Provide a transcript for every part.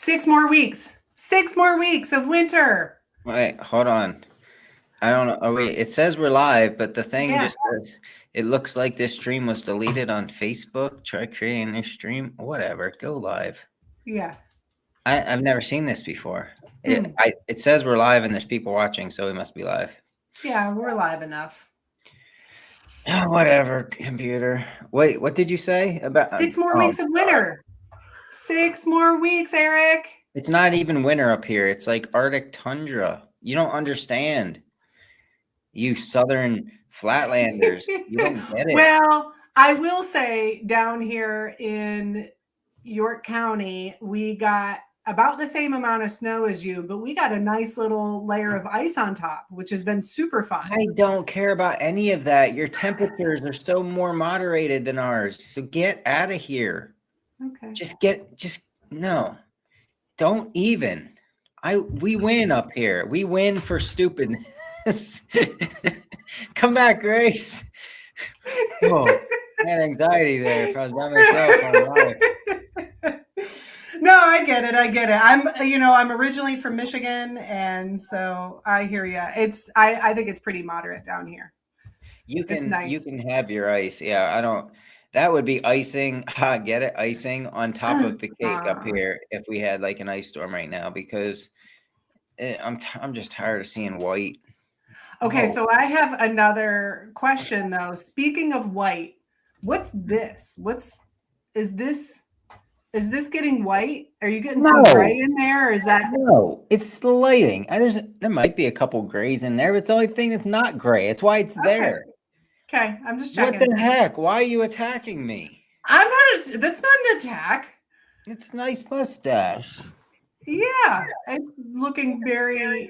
6 more weeks. 6 more weeks of winter. Wait, hold on. I don't know. Oh, wait, it says we're live, but the thing just says it looks like this stream was deleted on Facebook. Try creating a stream. Whatever. Go live. Yeah. I've never seen this before. It says we're live and there's people watching, so we must be live. Yeah, we're live enough. Oh, whatever, computer. Wait, what did you say about 6 more weeks of winter? 6 more weeks, Eric. It's not even winter up here. It's like Arctic tundra. You don't understand. You southern flatlanders. You don't get it. Well, I will say down here in York County, we got about the same amount of snow as you, but we got a nice little layer of ice on top, which has been super fun. I don't care about any of that. Your temperatures are so more moderated than ours. So get out of here. Okay. No. Don't even. We win up here. We win for stupidness. Come back, Grace. Oh, I had anxiety there if I was by myself. No, I get it. I'm originally from Michigan, and so I hear you. I think it's pretty moderate down here. You can have your ice. Yeah, I don't. That would be icing. Get it? Icing on top of the cake up here if we had like an ice storm right now, because I'm just tired of seeing white. Okay, so I have another question though. Speaking of white, what's this? Is this getting white? Are you getting some gray in there, or is that no? It's the lighting. There might be a couple grays in there, but it's the only thing that's not gray. It's why it's there. Okay, I'm just checking. What the heck? Why are you attacking me? That's not an attack. It's a nice mustache. Yeah, it's looking very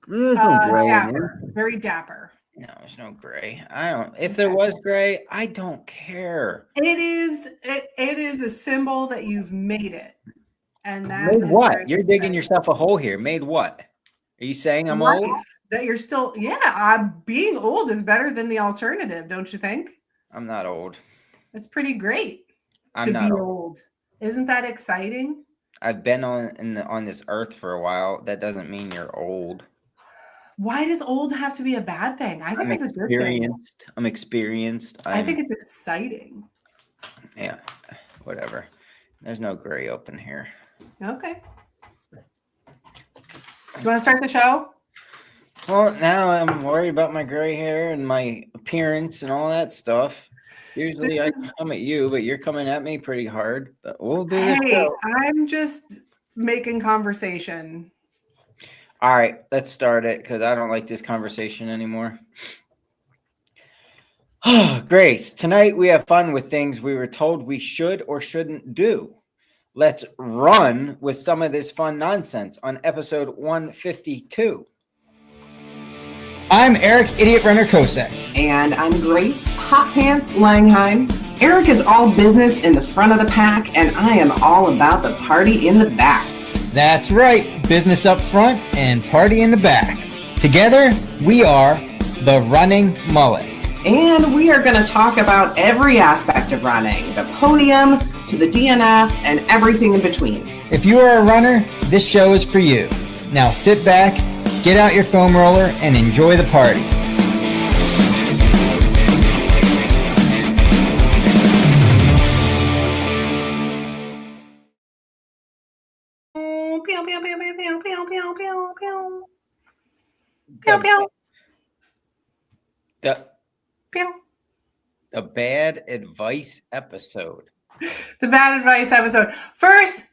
dapper. Very dapper. No, there's no gray. If there was gray, I don't care. It is a symbol that you've made it. And that made what? You're digging yourself a hole here. Made what? Are you saying I'm old? That you're still, I'm being old is better than the alternative, don't you think? I'm not old. It's pretty great to be old. Isn't that exciting? I've been on this earth for a while. That doesn't mean you're old. Why does old have to be a bad thing? I think it's a good thing. I'm experienced. I think it's exciting. Yeah, whatever. There's no gray open here. Okay. You want to start the show? Well, now I'm worried about my gray hair and my appearance and all that stuff. Usually I come at you, but you're coming at me pretty hard. But we'll do this. Hey, I'm just making conversation. All right, let's start it because I don't like this conversation anymore. Grace, tonight we have fun with things we were told we should or shouldn't do. Let's run with some of this fun nonsense on episode 152. I'm Eric, Idiot Runner Kosek. And I'm Grace, Hot Pants Langheim. Eric is all business in the front of the pack, and I am all about the party in the back. That's right, business up front and party in the back. Together, we are the Running Mullet. And we are going to talk about every aspect of running, the podium to the DNF and everything in between. If you are a runner, this show is for you. Now sit back, get out your foam roller, and enjoy the party. Pew, pew, pew, pew, pew, pew, pew, pew, pew. Pew, pew. The bad advice episode. The bad advice episode. First,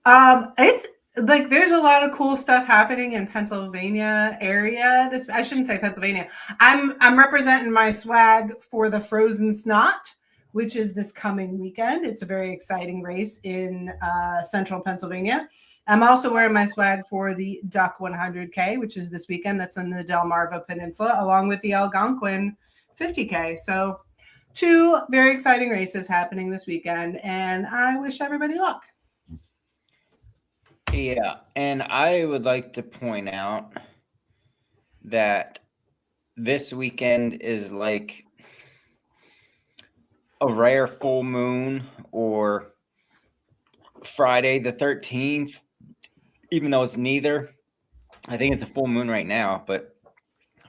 it's like there's a lot of cool stuff happening in Pennsylvania area. I shouldn't say Pennsylvania. I'm representing my swag for the Frozen Snot, which is this coming weekend. It's a very exciting race in central Pennsylvania. I'm also wearing my swag for the Duck 100K, which is this weekend. That's in the Delmarva Peninsula, along with the Algonquin 50K. So 2 very exciting races happening this weekend, and I wish everybody luck. Yeah, and I would like to point out that this weekend is like a rare full moon or Friday the 13th, even though it's neither. I think it's a full moon right now, but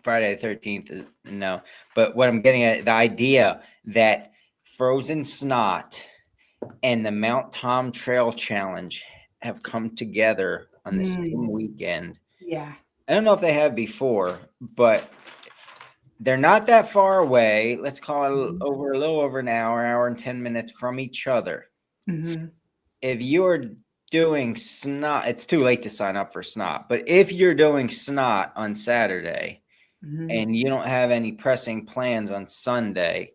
Friday the 13th is no. But what I'm getting at, the idea that Frozen Snot and the Mount Tom Trail Challenge have come together on the same weekend. Yeah. I don't know if they have before, but they're not that far away. Let's call it a little over an hour and 10 minutes from each other. If you're doing Snot, it's too late to sign up for Snot, but if you're doing Snot on Saturday and you don't have any pressing plans on Sunday,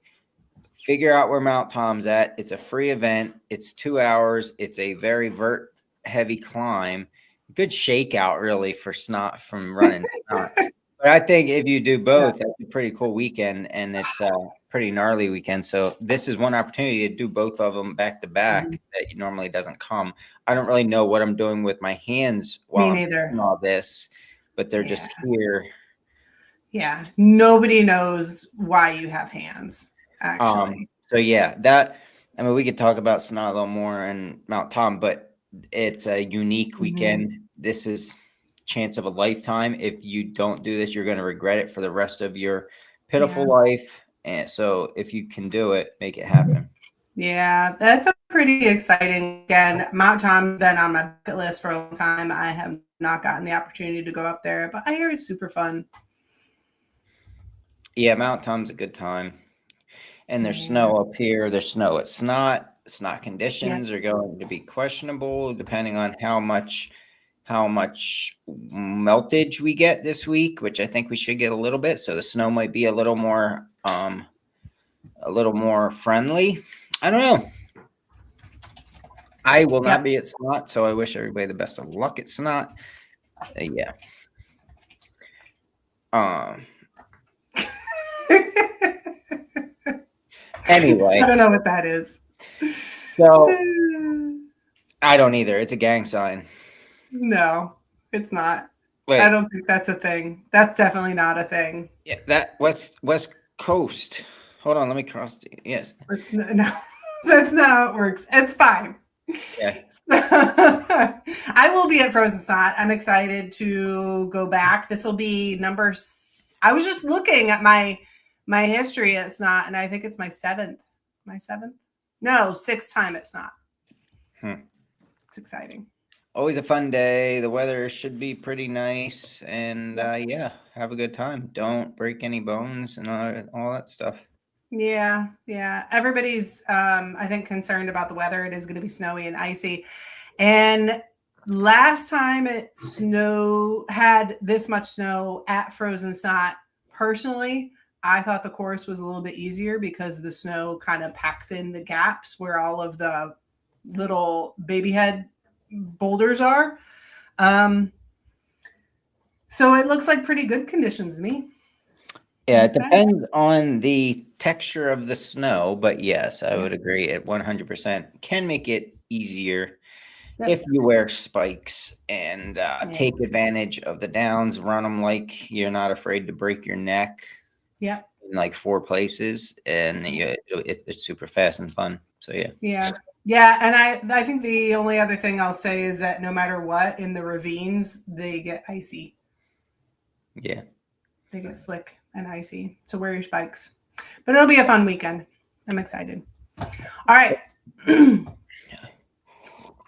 figure out where Mount Tom's at. It's a free event. It's 2 hours. It's a very vert heavy climb. Good shakeout really for Snot from running Snot. But I think if you do both, that's a pretty cool weekend, and it's a pretty gnarly weekend. So this is one opportunity to do both of them back to back that normally doesn't come. I don't really know what I'm doing with my hands while I'm doing all this, but they're just here. Yeah, nobody knows why you have hands, actually. So yeah, we could talk about Snot a little more and Mount Tom, but it's a unique weekend. This is chance of a lifetime. If you don't do this, you're going to regret it for the rest of your pitiful life. And so if you can do it, make it happen. Yeah, that's a pretty exciting weekend. Mount Tom's been on my bucket list for a long time. I have not gotten the opportunity to go up there, but I hear it's super fun. Yeah, Mount Tom's a good time. And there's snow up here. There's snow at Snot. Snot conditions are going to be questionable depending on how much meltage we get this week, which I think we should get a little bit. So the snow might be a little more friendly. I don't know. I will not be at Snot, so I wish everybody the best of luck at Snot. Yeah. Anyway, I don't know what that is. So I don't either. It's a gang sign. No, it's not. Wait. I don't think that's a thing. That's definitely not a thing. Yeah, that West Coast. Hold on, let me cross. Yes. No, that's not how it works. It's fine. Yeah. I will be at Frozen Snot. I'm excited to go back. This will be I was just looking at my history at Snot, and I think it's my seventh. No, 6th time at Snot. It's exciting. Always a fun day. The weather should be pretty nice, and have a good time. Don't break any bones and all that stuff. Yeah. Everybody's, I think, concerned about the weather. It is going to be snowy and icy. And last time it had this much snow at Frozen Snot, personally, I thought the course was a little bit easier because the snow kind of packs in the gaps where all of the little baby head boulders are. So it looks like pretty good conditions to me. Yeah, it depends on the texture of the snow, but yes, I would agree. It 100% can make it easier if you wear spikes and take advantage of the downs, run them like you're not afraid to break your neck. Yeah. In like 4 places, and it's super fast and fun. So yeah. And I think the only other thing I'll say is that no matter what, in the ravines, they get icy. Yeah. They get slick and icy. So wear your spikes. But it'll be a fun weekend. I'm excited. All right.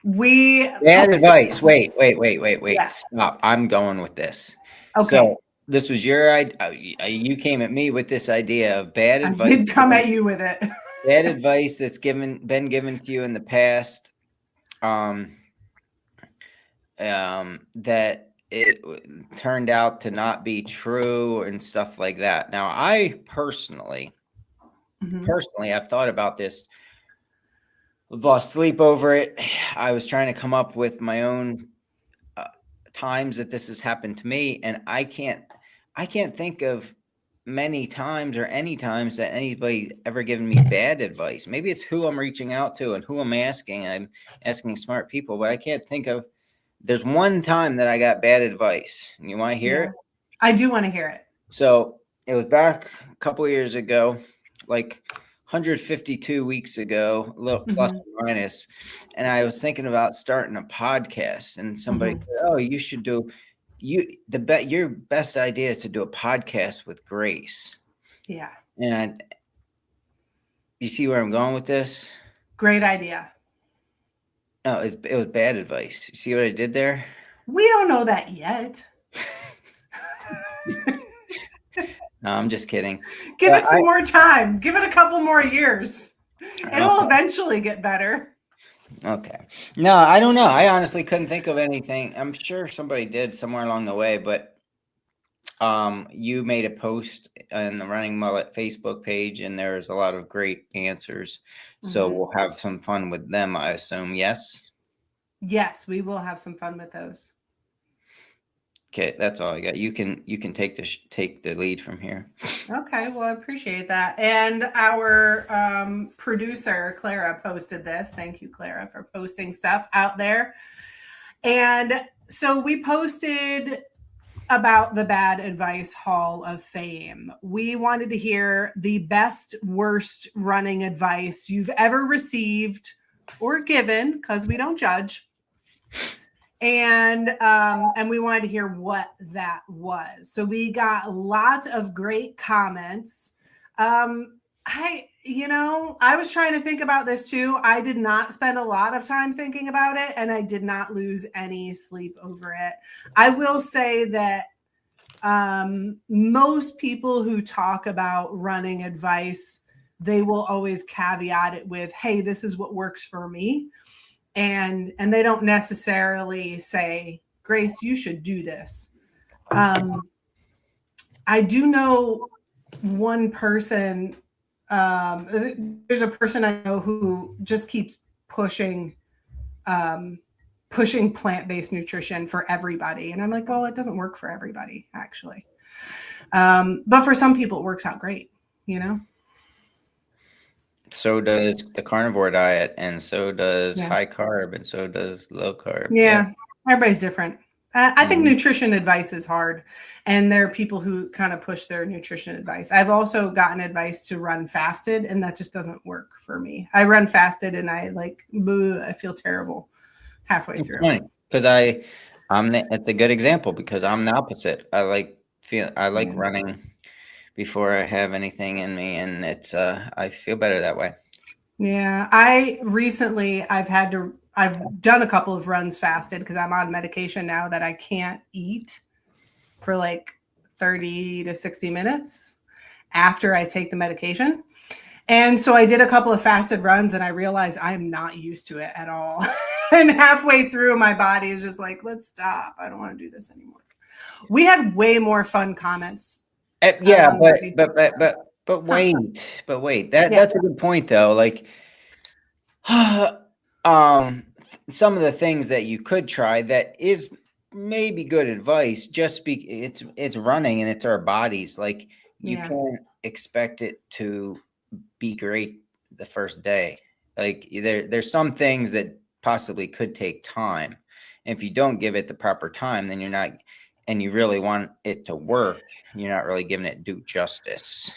Bad advice. Wait. Yeah. Stop. I'm going with this. Okay. So this was your idea. You came at me with this idea of bad advice. I did come at you with it. Bad advice that's been given to you in the past. That it turned out to not be true and stuff like that. Now, I personally, I've thought about this. I've lost sleep over it. I was trying to come up with my own times that this has happened to me, and I can't think of many times or any times that anybody ever given me bad advice. Maybe it's who I'm reaching out to and who I'm asking. I'm asking smart people, but I can't think of. There's one time that I got bad advice. You want to hear it? I do want to hear it. So it was back a couple of years ago, like 152 weeks ago, a little plus or minus, and I was thinking about starting a podcast, and somebody said, "Oh, you should do your best idea is to do a podcast with Grace." Yeah. And you see where I'm going with this? Great idea. No, it was bad advice. You see what I did there? We don't know that yet. No, I'm just kidding. Give it some more time. Give it a couple more years. It'll eventually get better. Okay. No, I don't know. I honestly couldn't think of anything. I'm sure somebody did somewhere along the way, but you made a post on the Running Mullet Facebook page, and there's a lot of great answers. So we'll have some fun with them, I assume. Yes? Yes, we will have some fun with those. Okay, that's all I got. You can take the lead from here. Okay, well, I appreciate that. And our producer, Clara, posted this. Thank you, Clara, for posting stuff out there. And so we posted about the Bad Advice Hall of Fame. We wanted to hear the best, worst running advice you've ever received or given, because we don't judge. And we wanted to hear what that was. So we got lots of great comments. I was trying to think about this too. I did not spend a lot of time thinking about it, and I did not lose any sleep over it. I will say that most people who talk about running advice, they will always caveat it with, hey, this is what works for me. And they don't necessarily say, Grace, you should do this. I do know one person, there's a person I know who just keeps pushing plant-based nutrition for everybody. And I'm like, well, it doesn't work for everybody, actually. But for some people, it works out great, So does the carnivore diet, and so does high carb, and so does low carb. Yeah. Everybody's different. I think nutrition advice is hard, and there are people who kind of push their nutrition advice. I've also gotten advice to run fasted, and that just doesn't work for me. I run fasted, and I feel terrible halfway through. Funny, because it's a good example, because I'm the opposite. I like running before I have anything in me, and it's I feel better that way. Yeah, I've done a couple of runs fasted because I'm on medication now that I can't eat for like 30 to 60 minutes after I take the medication. And so I did a couple of fasted runs, and I realized I'm not used to it at all. And halfway through, my body is just like, let's stop. I don't want to do this anymore. We had way more fun comments. But wait. That's a good point, though. Like, some of the things that you could try that is maybe good advice. It's running, and it's our bodies. Like, you can't expect it to be great the first day. Like, there's some things that possibly could take time. And if you don't give it the proper time, then you're not. And you really want it to work, you're not really giving it due justice.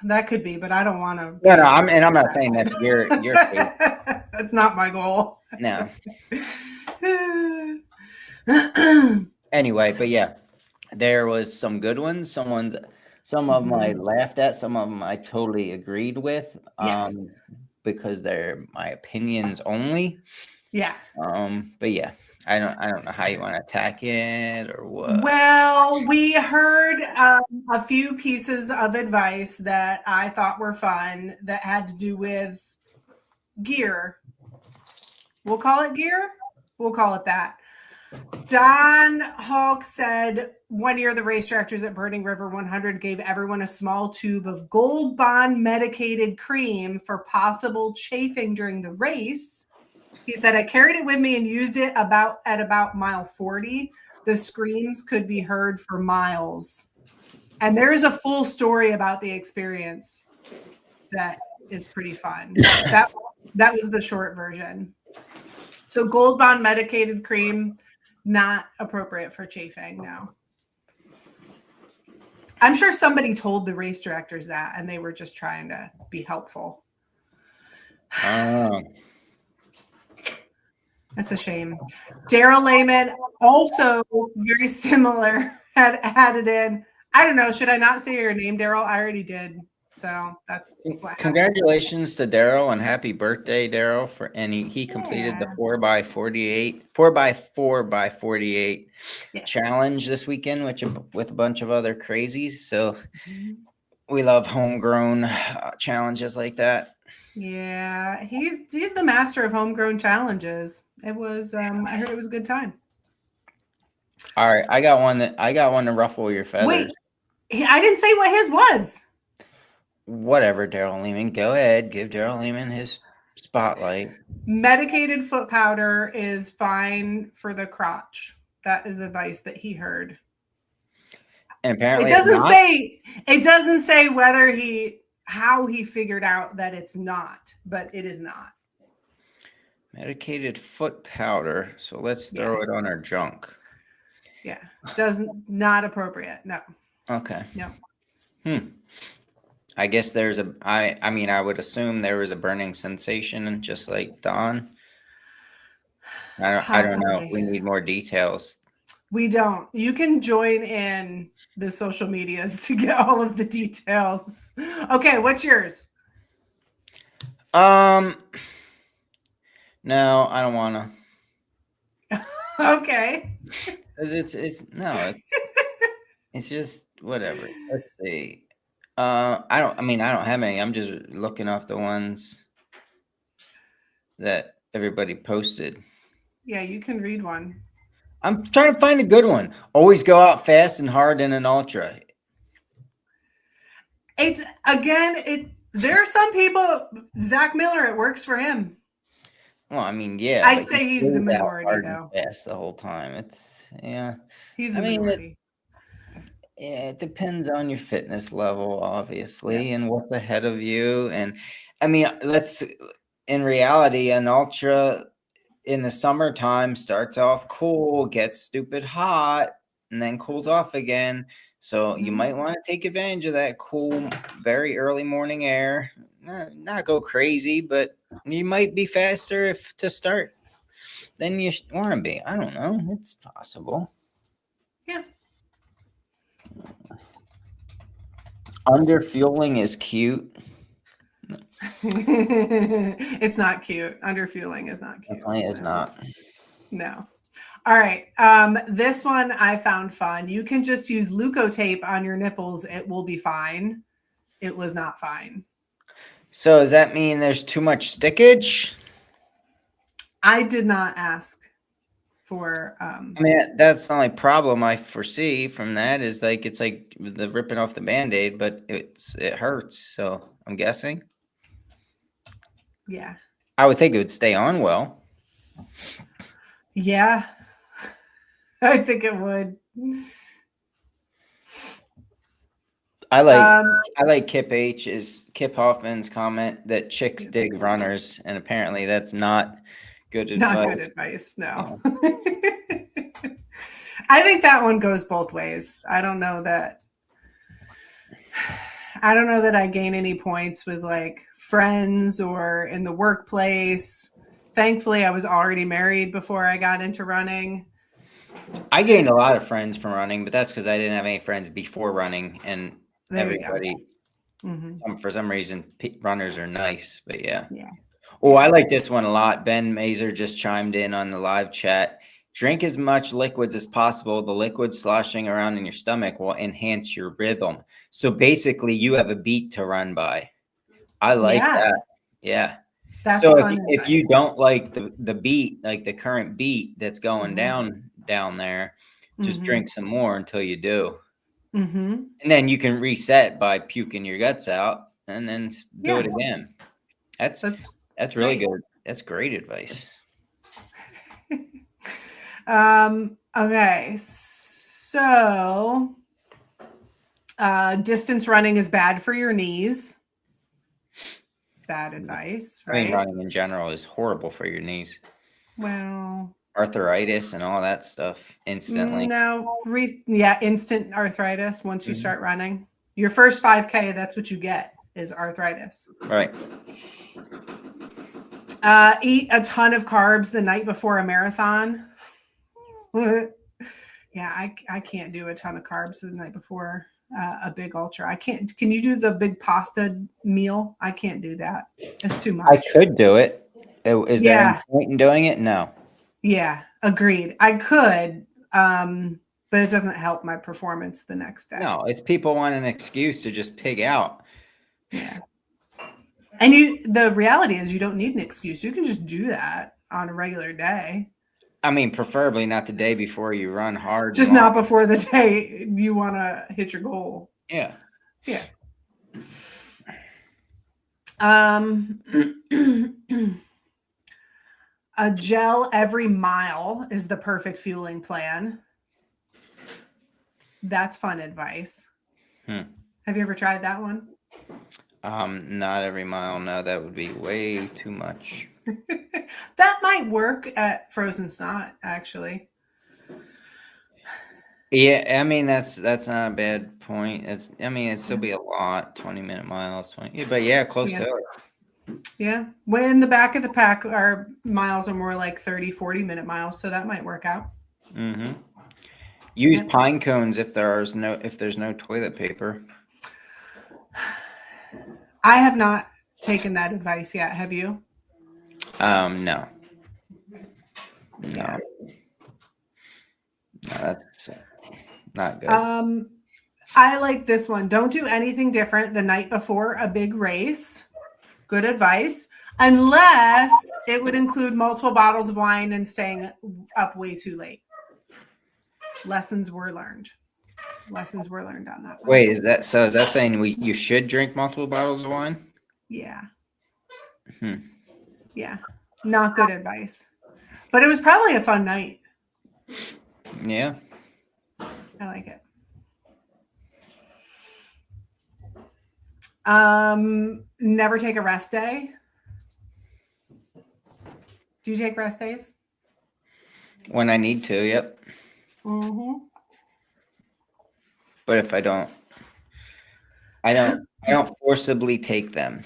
That could be, but I don't want to. No, I'm not saying that's your case. That's not my goal. No. Anyway, but yeah, there was some good ones. Some of them I laughed at. Some of them I totally agreed with. Because they're my opinions only. Yeah. But yeah. I don't know how you want to attack it or what. Well, we heard a few pieces of advice that I thought were fun that had to do with gear. We'll call it gear. We'll call it that. Don Hawk said 1 year the race directors at Burning River 100 gave everyone a small tube of Gold Bond medicated cream for possible chafing during the race. He said, I carried it with me and used it at about mile 40. The screams could be heard for miles. And there is a full story about the experience that is pretty fun. That was the short version. So Gold Bond medicated cream, not appropriate for chafing now. I'm sure somebody told the race directors that, and they were just trying to be helpful. Oh. That's a shame. Daryl Lehman, also very similar, had added in. I don't know. Should I not say your name, Daryl? I already did. So that's what congratulations to Daryl and happy birthday, Daryl! He completed the 4x4x48 challenge this weekend, with a bunch of other crazies. So we love homegrown challenges like that. Yeah, he's the master of homegrown challenges. It was I heard it was a good time. All right, I got one to ruffle your feathers. Wait, I didn't say what his was. Whatever, Daryl Lehman. Go ahead, give Daryl Lehman his spotlight. Medicated foot powder is fine for the crotch. That is advice that he heard. And apparently, it doesn't say how he figured out that it's not, but it is not. Medicated foot powder. So let's throw it on our junk. Yeah, not appropriate. No. Okay. No. I guess I would assume there was a burning sensation, just like Dawn. I don't know. We need more details. We don't. You can join in the social medias to get all of the details. Okay, what's yours? No, I don't want to. Okay. It's just whatever. Let's see. I don't have any. I'm just looking off the ones that everybody posted. Yeah, you can read one. I'm trying to find a good one. Always go out fast and hard in an ultra. There are some people, Zach Miller, it works for him. Well, I mean, yeah. I'd say he's the minority, though. Fast the whole time. He's the minority. It depends on your fitness level, obviously, and what's ahead of you. And I mean, in reality, an ultra in the summertime starts off cool, gets stupid hot, and then cools off again. So you might want to take advantage of that cool, very early morning air. Not go crazy, but you might be faster to start than you want to be. I don't know. It's possible. Yeah. Underfueling is cute. It's not cute. Underfueling is not cute. Definitely is not. No. All right. This one I found fun. You can just use Leukotape on your nipples. It will be fine. It was not fine. So does that mean there's too much stickage? I did not ask for. I mean, that's the only problem I foresee from that is it's like the ripping off the Band-Aid, but it hurts. So I'm guessing. Yeah. I would think it would stay on well. Yeah. I think it would. I like Kip Hoffman's comment that chicks dig runners, and apparently that's not good advice. Not good advice, no. Yeah. I think that one goes both ways. I don't know that I gain any points with like friends or in the workplace. Thankfully, I was already married before I got into running. I gained a lot of friends from running, but that's because I didn't have any friends before running, and everybody, for some reason, runners are nice. But yeah. Oh, I like this one a lot. Ben Mazer just chimed in on the live chat. Drink as much liquids as possible. The liquid sloshing around in your stomach will enhance your rhythm. So basically, you have a beat to run by. I like that. Yeah. That's so fun if you don't like the beat, like the current beat that's going down there, just drink some more until you do. And then you can reset by puking your guts out and then do it again. That's really good. That's great advice. Okay. So distance running is bad for your knees. Bad advice, right? I mean, running in general is horrible for your knees. Well, arthritis and all that stuff instantly. No, instant arthritis once you start running. Your first 5K, that's what you get is arthritis. Right. Eat a ton of carbs the night before a marathon. Yeah, I can't do a ton of carbs the night before a big ultra. I can't. Can you do the big pasta meal? I can't do that. It's too much. I could do it. Is there any point in doing it? No. Yeah, agreed. I could, but it doesn't help my performance the next day. No, it's people want an excuse to just pig out. Yeah. And the reality is you don't need an excuse. You can just do that on a regular day. I mean, preferably not the day before you run hard. Just not before the day you want to hit your goal. Yeah. Yeah. A gel every mile is the perfect fueling plan. That's fun advice. Have you ever tried that one? Not every mile. No, that would be way too much. That might work at Frozen Snot, actually. Yeah, I mean that's not a bad point. It'd still be a lot, 20-minute miles, 20. But yeah, close to it. Yeah. When in the back of the pack, our miles are more like 30, 40-minute miles, so that might work out. Mm-hmm. Use pine cones if there's no toilet paper. I have not taken that advice yet. Have you? No. No, that's not good. I like this one. Don't do anything different the night before a big race. Good advice. Unless it would include multiple bottles of wine and staying up way too late. Lessons were learned on that one. Wait, is that saying you should drink multiple bottles of wine? Yeah. Yeah. Not good advice. But it was probably a fun night. Yeah. I like it. Never take a rest day. Do you take rest days? When I need to, yep. Mm-hmm. But if I don't forcibly take them.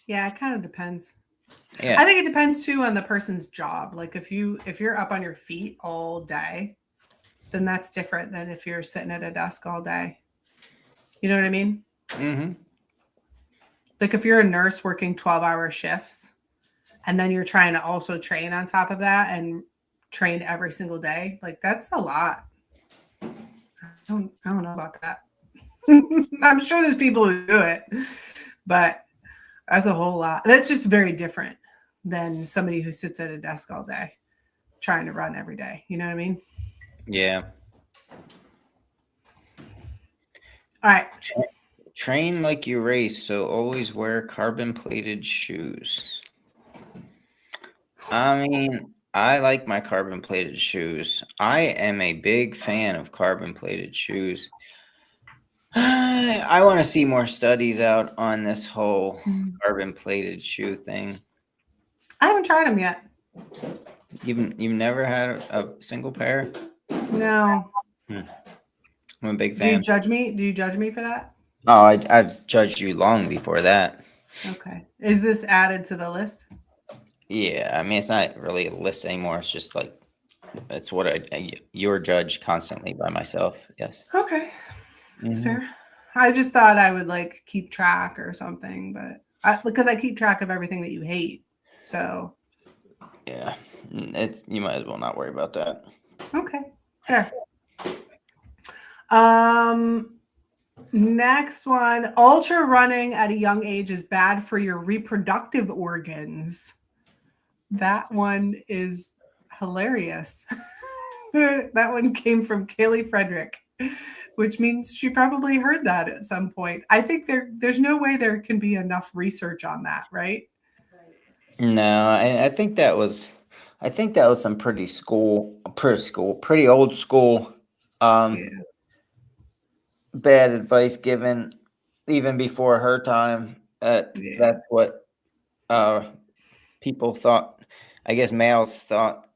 Yeah, it kind of depends. Yeah. I think it depends too on the person's job. Like if you're up on your feet all day, then that's different than if you're sitting at a desk all day. You know what I mean? Mm-hmm. Like if you're a nurse working 12-hour shifts and then you're trying to also train on top of that and train every single day, like that's a lot. I don't know about that. I'm sure there's people who do it, but that's a whole lot. That's just very different than somebody who sits at a desk all day trying to run every day. You know what I mean? Yeah. All right. Train like you race, so always wear carbon-plated shoes. I mean, I like my carbon-plated shoes. I am a big fan of carbon-plated shoes. I want to see more studies out on this whole carbon-plated shoe thing. I haven't tried them yet. You've never had a single pair? No. I'm a big fan. Do you judge me for that? Oh, I've judged you long before that. Okay. Is this added to the list? Yeah, I mean, it's not really a list anymore. It's just like, it's what you're judged constantly by myself. Yes. Okay. That's fair. I just thought I would like keep track or something, but because I keep track of everything that you hate. So. Yeah, you might as well not worry about that. Okay. Fair. Next one, ultra running at a young age is bad for your reproductive organs. That one is hilarious. That one came from Kaylee Frederick, which means she probably heard that at some point. I think there's no way there can be enough research on that, right? No, I think that was some pretty old school bad advice given even before her time. That's what people thought. I guess males thought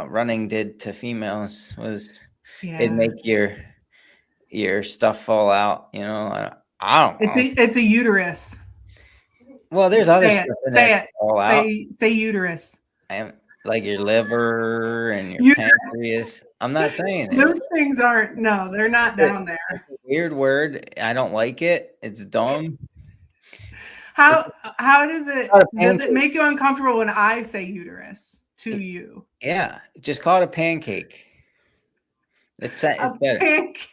running did to females was it'd make your stuff fall out. You know, I don't know. It's a uterus. Well, there's other stuff in there Say it. fall out. Say uterus. Like your liver and your pancreas. I'm not saying it. Those things aren't. No, they're not down there. It's a weird word. I don't like it. It's dumb. How does it make you uncomfortable when I say uterus to you? Yeah, just call it a pancake. It's better. Pancake.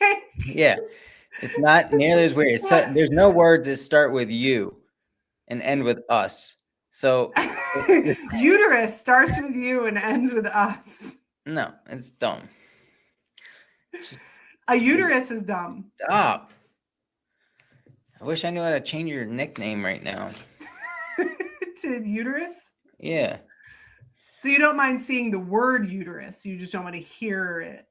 Yeah, it's not nearly as weird. There's no words that start with you and end with us. So uterus starts with you and ends with us. No, it's dumb. A uterus is dumb. Stop. I wish I knew how to change your nickname right now. To uterus? Yeah. So you don't mind seeing the word uterus. You just don't want to hear it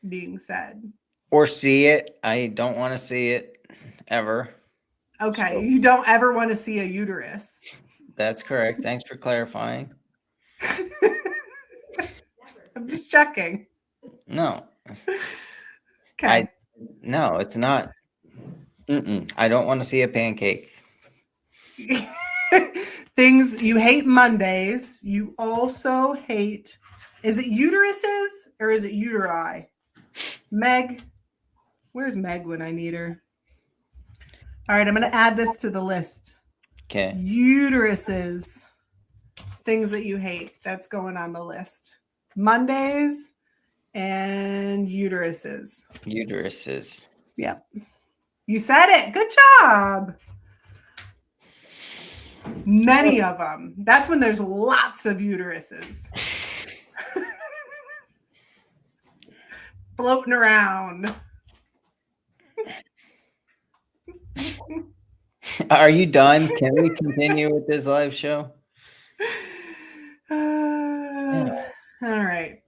being said. Or see it. I don't want to see it ever. Okay. So, you don't ever want to see a uterus. That's correct. Thanks for clarifying. I'm just checking. No. Okay. No, it's not. I don't want to see a pancake. Things you hate Mondays. You also hate. Is it uteruses or is it uteri? Meg, where's Meg when I need her? All right, I'm going to add this to the list. Okay. Uteruses. Things that you hate. That's going on the list. Mondays and uteruses. Uteruses. Yep. You said it. Good job. Many of them. That's when there's lots of uteruses. Floating around. Are you done? Can we continue with this live show? All right.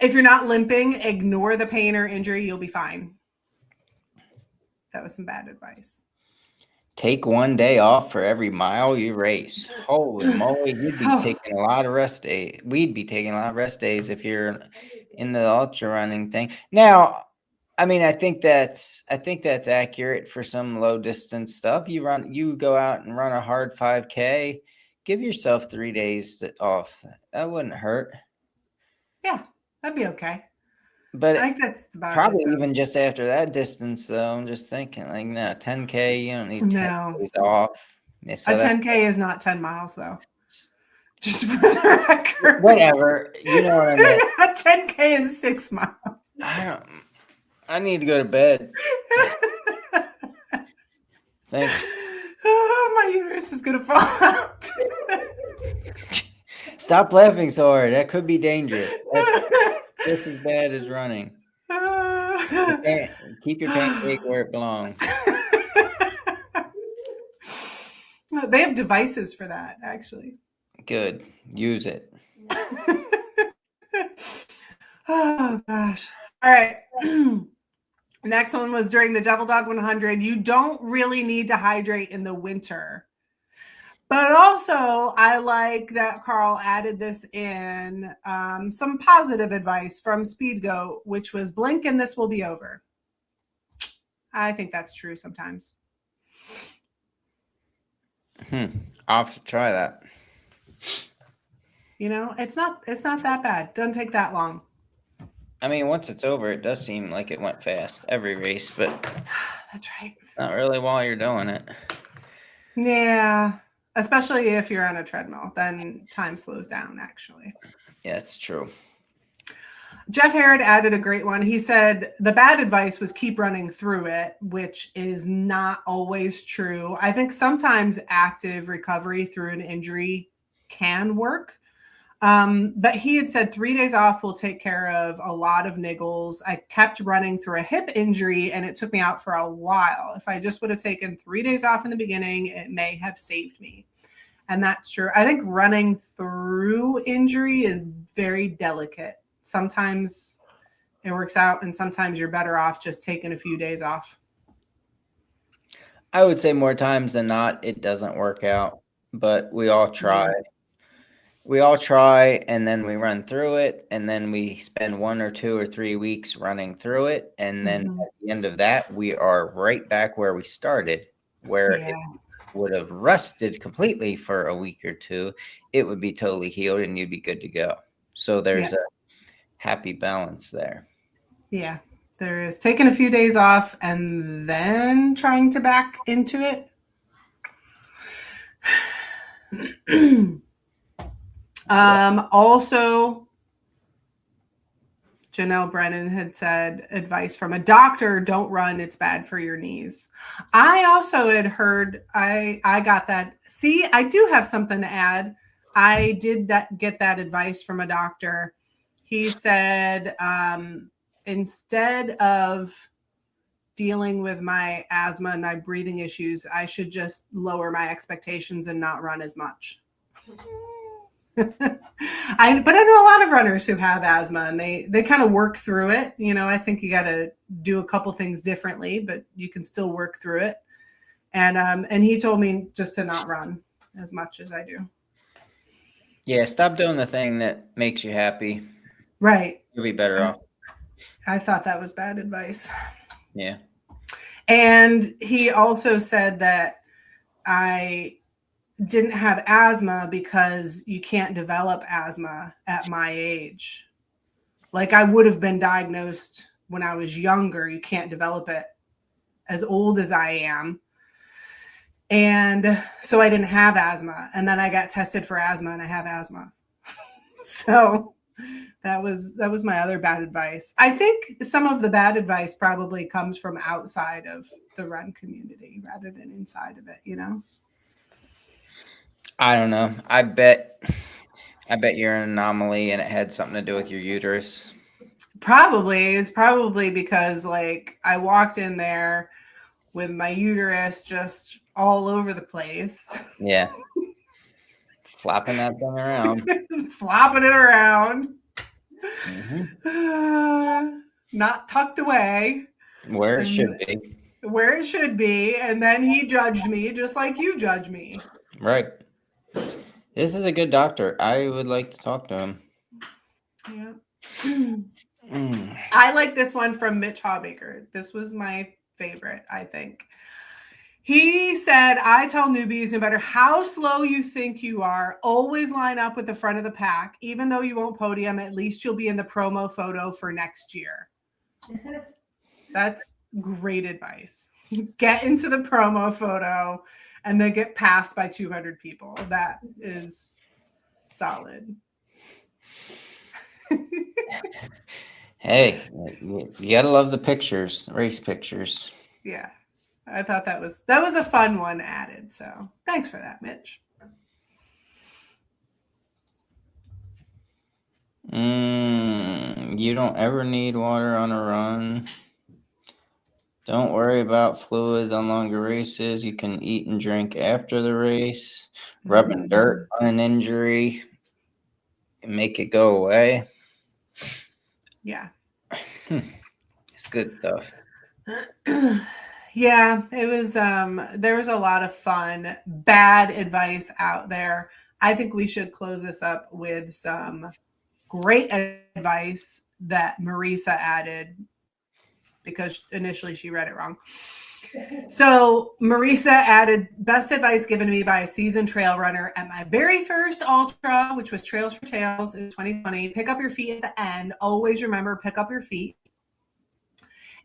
If you're not limping, ignore the pain or injury. You'll be fine. That was some bad advice. Take 1 day off for every mile you race. Holy moly, you'd be taking a lot of rest days. We'd be taking a lot of rest days if you're in the ultra running thing. Now, I mean, I think that's accurate for some low distance stuff. You go out and run a hard 5K, give yourself 3 days off. That wouldn't hurt. Yeah, that'd be okay. But I think that's about probably even just after that distance, though. I'm just thinking, like, no, 10K, you don't need 10 days off. Yeah, so a 10K is not 10 miles, though. Just for the record. Whatever. You know what I mean. A 10K is 6 miles. I need to go to bed. Thanks. Oh, my uterus is going to fall out. Stop laughing so hard. That could be dangerous. That's just as bad as running. Keep your pancake where it belongs. They have devices for that, actually. Good. Use it. Oh, gosh. All right. Next one was during the Devil Dog 100. You don't really need to hydrate in the winter. But also, I like that Carl added this in, some positive advice from Speedgoat, which was blink and this will be over. I think that's true sometimes. I'll have to try that. You know, it's not that bad. Doesn't take that long. I mean, once it's over, it does seem like it went fast every race, but that's right. Not really while you're doing it. Yeah. Especially if you're on a treadmill, then time slows down, actually. Yeah, it's true. Jeff Harrod added a great one. He said the bad advice was keep running through it, which is not always true. I think sometimes active recovery through an injury can work. But he had said 3 days off will take care of a lot of niggles. I kept running through a hip injury and it took me out for a while. If I just would have taken 3 days off in the beginning, it may have saved me. And that's true. I think running through injury is very delicate. Sometimes it works out and sometimes you're better off just taking a few days off. I would say more times than not, it doesn't work out, but we all try. we all try, and then we run through it, and then we spend 1 or 2 or 3 weeks running through it, and then at the end of that, we are right back where we started, where it would have rusted completely for a week or 2, it would be totally healed, and you'd be good to go. So there's a happy balance there. Yeah, there is. Taking a few days off and then trying to back into it. Also, Janelle Brennan had said advice from a doctor, don't run, it's bad for your knees. I also had heard, I got that. See, I do have something to add. I did get that advice from a doctor. He said, instead of dealing with my asthma and my breathing issues, I should just lower my expectations and not run as much. But I know a lot of runners who have asthma and they kind of work through it. You know, I think you got to do a couple things differently, but you can still work through it. And he told me just to not run as much as I do. Yeah, stop doing the thing that makes you happy. Right. You'll be better off. I thought that was bad advice. Yeah. And he also said that I didn't have asthma because you can't develop asthma at my age. Like I would have been diagnosed when I was younger. You can't develop it as old as I am. And so I didn't have asthma. And then I got tested for asthma and I have asthma. So that was my other bad advice. I think some of the bad advice probably comes from outside of the run community rather than inside of it, you know? I don't know. I bet you're an anomaly and it had something to do with your uterus. Probably. It's probably because like I walked in there with my uterus just all over the place. Yeah. Flopping that thing around. Flopping it around. Mm-hmm. Not tucked away. Where it should be. Where it should be. And then he judged me just like you judge me. Right. This is a good doctor. I would like to talk to him. Yeah. I like this one from Mitch Hawbaker. This was my favorite, I think. He said, I tell newbies, no matter how slow you think you are, always line up with the front of the pack. Even though you won't podium, at least you'll be in the promo photo for next year. That's great advice. Get into the promo photo and then get passed by 200 people. That is solid. Hey, you gotta love the pictures, race pictures. Yeah, I thought that was a fun one added. So thanks for that, Mitch. You don't ever need water on a run. Don't worry about fluids on longer races. You can eat and drink after the race. Rubbing dirt on an injury and make it go away. Yeah. It's good stuff. Yeah, it was there was a lot of fun, bad advice out there. I think we should close this up with some great advice that Marisa added because initially she read it wrong. So Marisa added, best advice given to me by a seasoned trail runner at my very first ultra, which was Trails for Tails in 2020. Pick up your feet at the end. Always remember, pick up your feet.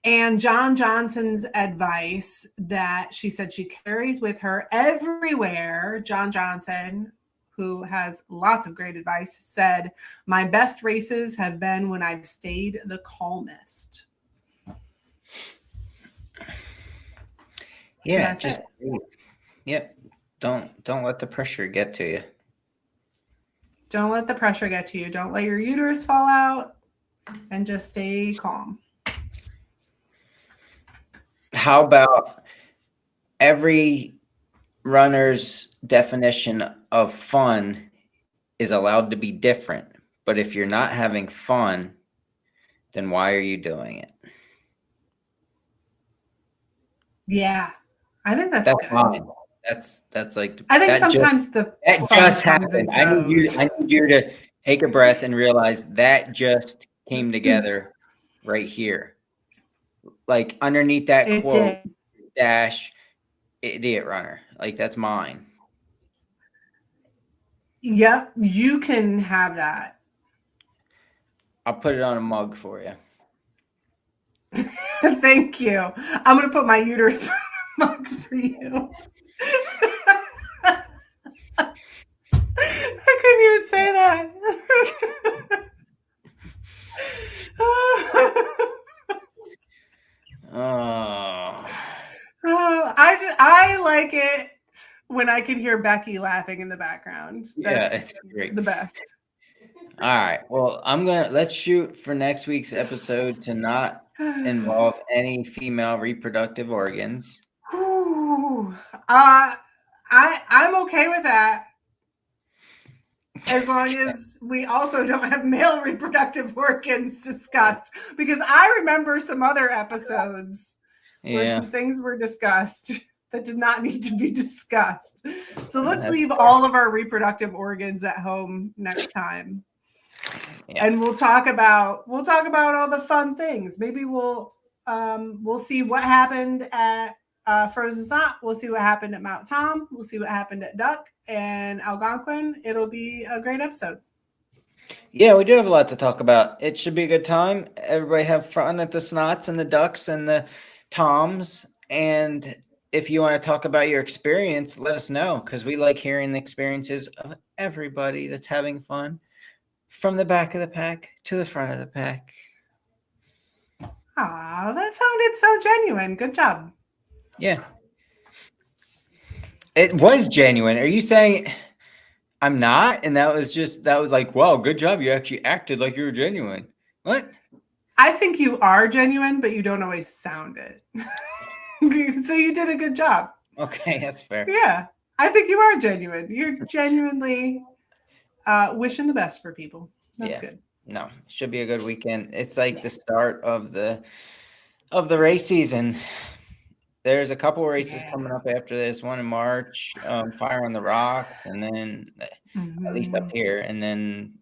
And John Johnson's advice that she said she carries with her everywhere, John Johnson, who has lots of great advice, said, my best races have been when I've stayed the calmest. Yeah, just don't let the pressure get to you. Don't let the pressure get to you. Don't let your uterus fall out and just stay calm. How about every runner's definition of fun is allowed to be different, but if you're not having fun, then why are you doing it? Yeah, I think that's good. Fine. That's like I think sometimes that just happened. I need you to take a breath and realize that just came together right here. Like underneath that quote dash idiot runner. Like that's mine. Yep, you can have that. I'll put it on a mug for you. Thank you. I'm going to put my uterus on a mug for you. I couldn't even say that. I like it when I can hear Becky laughing in the background. That's it's great. The best. All right. Well, let's shoot for next week's episode to not involve any female reproductive organs. I'm okay with that. As long as we also don't have male reproductive organs discussed. Because I remember some other episodes where some things were discussed that did not need to be discussed. So let's leave all of our reproductive organs at home next time. Yeah. And we'll talk about all the fun things. Maybe we'll see what happened at Frozen Snot. We'll see what happened at Mount Tom. We'll see what happened at Duck and Algonquin. It'll be a great episode. Yeah, we do have a lot to talk about. It should be a good time. Everybody have fun at the Snots and the Ducks and the Toms. And if you want to talk about your experience, let us know, because we like hearing the experiences of everybody that's having fun. From the back of the pack to the front of the pack. Ah, that sounded so genuine. Good job. Yeah. It was genuine. Are you saying I'm not? And that was like, wow, good job. You actually acted like you were genuine. What? I think you are genuine, but you don't always sound it. So you did a good job. Okay, that's fair. Yeah, I think you are genuine. You're genuinely wishing the best for people. That's good. No, it should be a good weekend. It's like the start of the race season. There's a couple of races coming up after this. One in March, Fire on the Rock, and then at least up here. And then,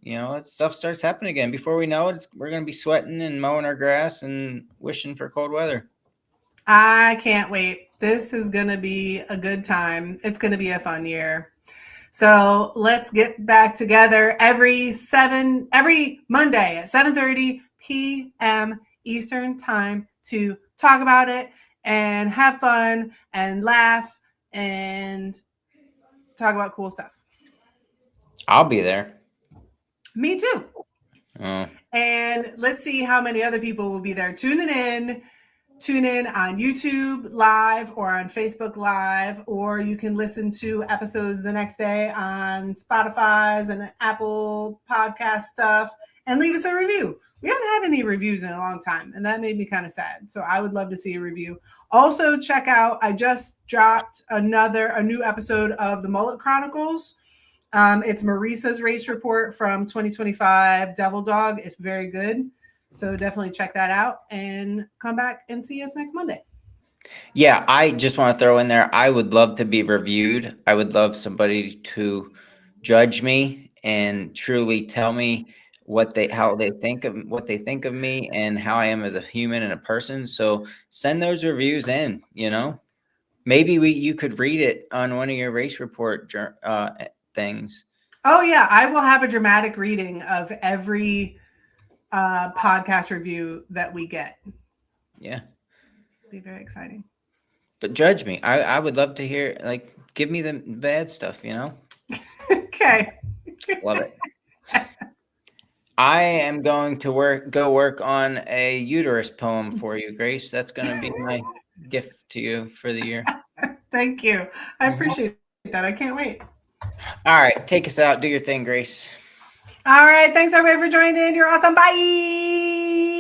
stuff starts happening again. Before we know it, we're going to be sweating and mowing our grass and wishing for cold weather. I can't wait. This is going to be a good time. It's going to be a fun year. So let's get back together every Monday at 7:30 p.m. Eastern time to talk about it and have fun and laugh and talk about cool stuff. I'll be there. Me too. Oh. And let's see how many other people will be there tuning in. Tune in on YouTube Live or on Facebook Live, or you can listen to episodes the next day on Spotify's and Apple podcast stuff and leave us a review. We haven't had any reviews in a long time, and that made me kind of sad. So I would love to see a review. Also, check out, I just dropped a new episode of the Mullet Chronicles. It's Marisa's race report from 2025 Devil Dog. It's very good. So definitely check that out and come back and see us next Monday. Yeah, I just want to throw in there, I would love to be reviewed. I would love somebody to judge me and truly tell me what they think of me and how I am as a human and a person. So send those reviews in, Maybe you could read it on one of your race report things. Oh yeah, I will have a dramatic reading of every podcast review that we get. Yeah. It'll be very exciting. But judge me. I would love to hear, give me the bad stuff, Okay. Love it. I am going to go work on a uterus poem for you, Grace. That's going to be my gift to you for the year. Thank you. I appreciate that. I can't wait. All right. Take us out. Do your thing, Grace. All right. Thanks, everybody, for joining in. You're awesome. Bye.